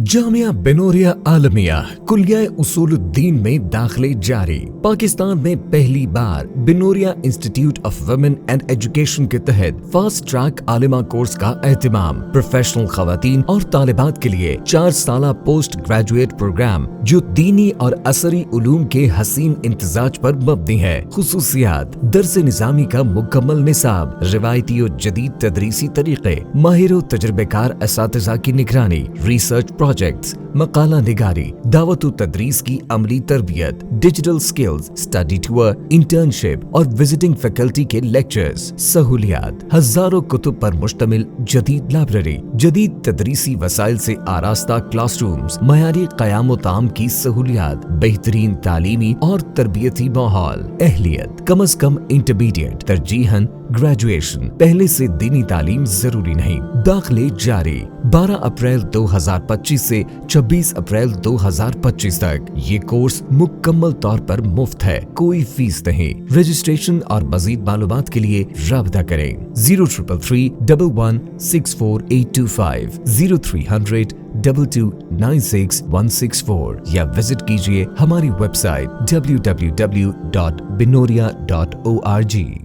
जामिया बिनोरिया आलमिया कुलिया उसूलुद्दीन में दाखिले जारी। पाकिस्तान में पहली बार Binoria institute of women and education के तहत फास्ट ट्रैक आलिमा कोर्स का एहतमाम। प्रोफेशनल खवातीन और तालिबात के लिए 4 साला पोस्ट ग्रेजुएट प्रोग्राम जो दीनी और असरी उलूम के हसीन इम्तिजाज पर मबनी है। खुसूसियात दर्स निज़ामी का मुकम्मल निसाब, रिवायती और जदीद तदरीसी तरीके, माहिर और तजर्बेकार असातिज़ा की निगरानी, रिसर्च प्रोजेक्ट्स, मकाला निगारी, दावत व तदरीस की अमली तरबियत, digital skills, study tour, internship और विजिटिंग फैकल्टी के लेक्चर्स, सहूलियात, हजारों कुतुब पर मुश्तमिल जदीद लाइब्रेरी, जदीद तदरीसी वसाइल से आरास्ता क्लासरूम्स, मयारी क़याम व ताम की सहूलियात, बेहतरीन तालीमी और तरबियती माहौल, अहलियत कम अज कम इंटरमीडिएट, तरजीहन ग्रेजुएशन, पहले से दीनी तालीम जरूरी नहीं। दाखिले जारी 12 अप्रैल 2025 से 26 अप्रैल 2025 तक। ये कोर्स मुकम्मल तौर पर मुफ्त है, कोई फीस नहीं। रजिस्ट्रेशन और मजीद मालूमात के लिए राब्ता करें 0333 11 64825 0300 2296 या विजिट कीजिए हमारी वेबसाइट www.binoria.org।